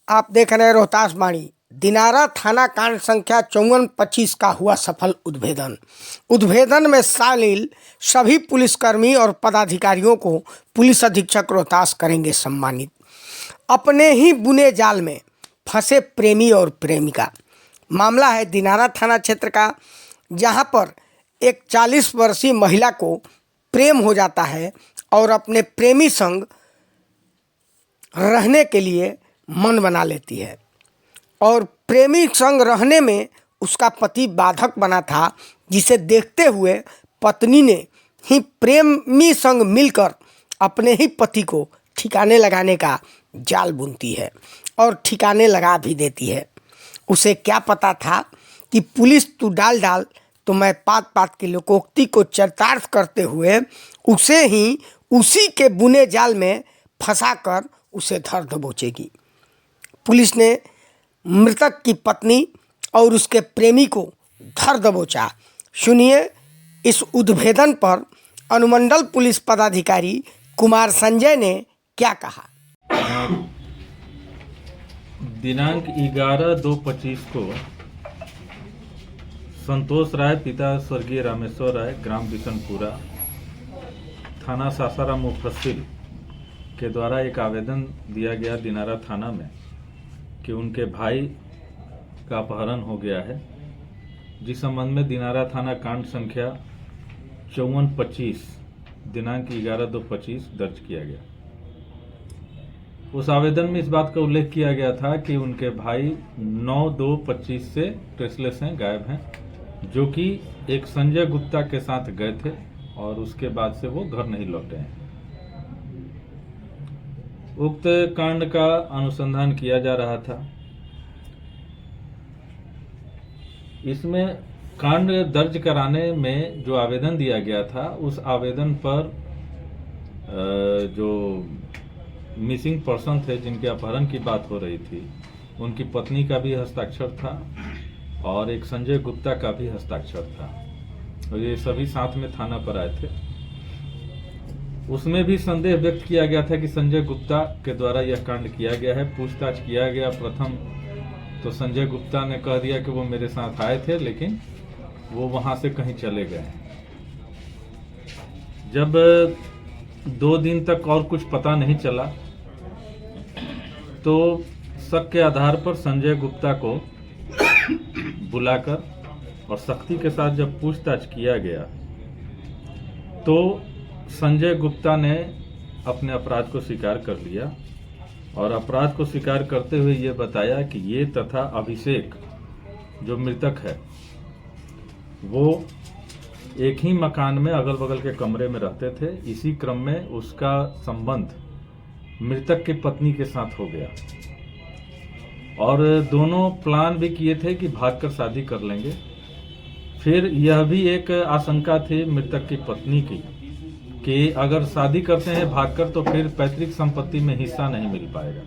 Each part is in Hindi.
आप देख रहे हैं रोहतास वाणी। दिनारा थाना कांड संख्या 5425 का हुआ सफल उद्भेदन में शामिल सभी पुलिसकर्मी और पदाधिकारियों को पुलिस अधीक्षक रोहतास करेंगे सम्मानित। अपने ही बुने जाल में फंसे प्रेमी और प्रेमिका। मामला है दिनारा थाना क्षेत्र का, जहां पर एक 40 वर्षीय महिला को प्रेम हो जाता है और अपने प्रेमी संग रहने के लिए मन बना लेती है और प्रेमी संग रहने में उसका पति बाधक बना था, जिसे देखते हुए पत्नी ने ही प्रेमी संग मिलकर अपने ही पति को ठिकाने लगाने का जाल बुनती है और ठिकाने लगा भी देती है। उसे क्या पता था कि पुलिस तू डाल डाल तो मैं पात पात की लोकोक्ति को चरितार्थ करते हुए उसे ही उसी के बुने जाल में फंसाकर उसे धर दबोचेगी। पुलिस ने मृतक की पत्नी और उसके प्रेमी को धर दबोचा। सुनिए इस उद्भेदन पर अनुमंडल पुलिस पदाधिकारी कुमार संजय ने क्या कहा। दिनांक 11/2/25 को संतोष राय पिता स्वर्गीय रामेश्वर राय, ग्राम बिशनपुरा, थाना सासाराम मुफस्सिल के द्वारा एक आवेदन दिया गया दिनारा थाना में कि उनके भाई का अपहरण हो गया है, जिस संबंध में दिनारा थाना कांड संख्या 5425 दिनांक 11/2/25 दर्ज किया गया। उस आवेदन में इस बात का उल्लेख किया गया था कि उनके भाई 9/2/25 से ट्रेसलेस हैं, गायब हैं, जो कि एक संजय गुप्ता के साथ गए थे और उसके बाद से वो घर नहीं लौटे हैं। उक्त कांड का अनुसंधान किया जा रहा था। इसमें कांड दर्ज कराने में जो आवेदन दिया गया था, उस आवेदन पर जो मिसिंग पर्सन थे, जिनके अपहरण की बात हो रही थी, उनकी पत्नी का भी हस्ताक्षर था और एक संजय गुप्ता का भी हस्ताक्षर था और ये सभी साथ में थाना पर आए थे। उसमें भी संदेह व्यक्त किया गया था कि संजय गुप्ता के द्वारा यह कांड किया गया है। पूछताछ किया गया। प्रथम तो संजय गुप्ता ने कह दिया कि वो मेरे साथ आए थे, लेकिन वो वहां से कहीं चले गए। जब 2 दिन तक और कुछ पता नहीं चला तो शक के आधार पर संजय गुप्ता को बुलाकर और सख्ती के साथ जब पूछताछ किया गया तो संजय गुप्ता ने अपने अपराध को स्वीकार कर लिया और अपराध को स्वीकार करते हुए ये बताया कि ये तथा अभिषेक जो मृतक है वो एक ही मकान में अगल बगल के कमरे में रहते थे। इसी क्रम में उसका संबंध मृतक की पत्नी के साथ हो गया और दोनों प्लान भी किए थे कि भागकर शादी कर लेंगे। फिर यह भी एक आशंका थी मृतक की पत्नी की कि अगर शादी करते हैं भागकर तो फिर पैतृक संपत्ति में हिस्सा नहीं मिल पाएगा।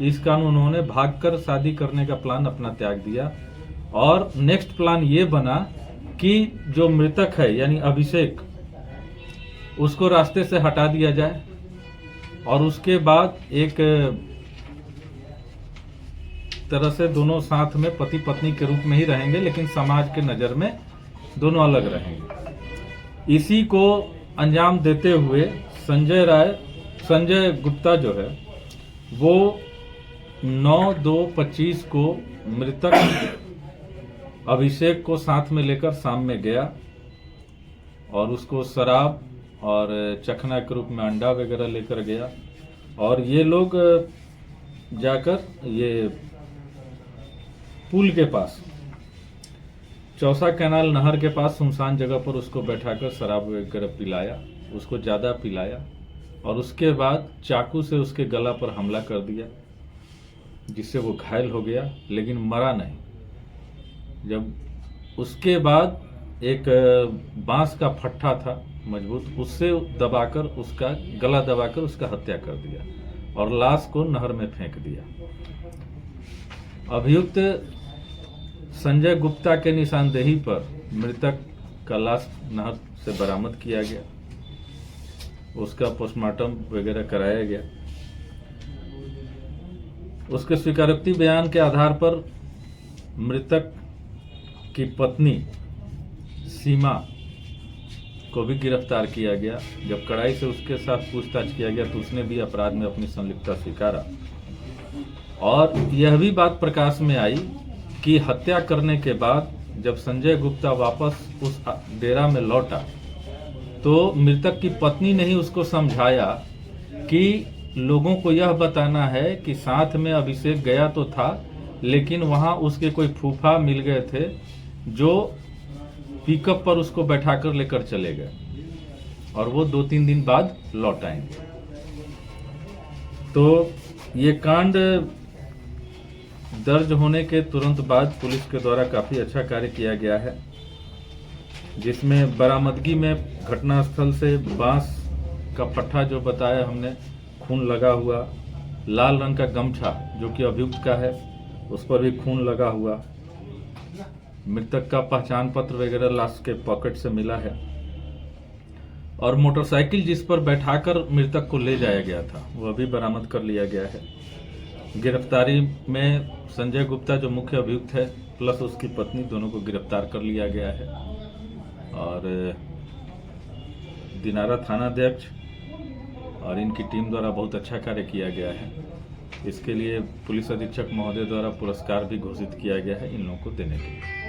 इस कारण उन्होंने भागकर शादी करने का प्लान अपना त्याग दिया और नेक्स्ट प्लान ये बना कि जो मृतक है यानी अभिषेक, उसको रास्ते से हटा दिया जाए और उसके बाद एक तरह से दोनों साथ में पति पत्नी के रूप में ही रहेंगे, लेकिन समाज के नजर में दोनों अलग रहेंगे। इसी को अंजाम देते हुए संजय गुप्ता जो है वो 9/2/25 को मृतक अभिषेक को साथ में लेकर शाम में गया और उसको शराब और चखना के रूप में अंडा वगैरह लेकर गया और ये लोग जाकर ये पुल के पास चौसा कैनाल नहर के पास सुनसान जगह पर उसको बैठाकर शराब वगैरह पिलाया, उसको ज़्यादा पिलाया और उसके बाद चाकू से उसके गला पर हमला कर दिया, जिससे वो घायल हो गया लेकिन मरा नहीं। जब उसके बाद एक बांस का फट्टा था मजबूत, उससे दबाकर उसका गला दबाकर उसका हत्या कर दिया और लाश को नहर में फेंक दिया। अभियुक्त संजय गुप्ता के निशानदेही पर मृतक का लाश नहर से बरामद किया गया, उसका पोस्टमार्टम वगैरह कराया गया। उसके स्वीकारोक्ति बयान के आधार पर मृतक की पत्नी सीमा को भी गिरफ्तार किया गया। जब कड़ाई से उसके साथ पूछताछ किया गया तो उसने भी अपराध में अपनी संलिप्तता स्वीकारा और यह भी बात प्रकाश में आई कि हत्या करने के बाद जब संजय गुप्ता वापस उस डेरा में लौटा तो मृतक की पत्नी ने ही उसको समझाया कि लोगों को यह बताना है कि साथ में अभिषेक गया तो था, लेकिन वहां उसके कोई फूफा मिल गए थे जो पिकअप पर उसको बैठाकर लेकर चले गए और वो 2-3 दिन बाद लौट आएंगे। तो ये कांड दर्ज होने के तुरंत बाद पुलिस के द्वारा काफी अच्छा कार्य किया गया है, जिसमें बरामदगी में घटनास्थल से बांस का पट्टा जो बताया हमने, खून लगा हुआ, लाल रंग का गमछा जो कि अभियुक्त का है उस पर भी खून लगा हुआ, मृतक का पहचान पत्र वगैरह लाश के पॉकेट से मिला है और मोटरसाइकिल जिस पर बैठाकर मृतक को ले जाया गया था वह भी बरामद कर लिया गया है। गिरफ्तारी में संजय गुप्ता जो मुख्य अभियुक्त है प्लस उसकी पत्नी दोनों को गिरफ्तार कर लिया गया है और दिनारा थानाध्यक्ष और इनकी टीम द्वारा बहुत अच्छा कार्य किया गया है। इसके लिए पुलिस अधीक्षक महोदय द्वारा पुरस्कार भी घोषित किया गया है इन लोगों को देने के लिए।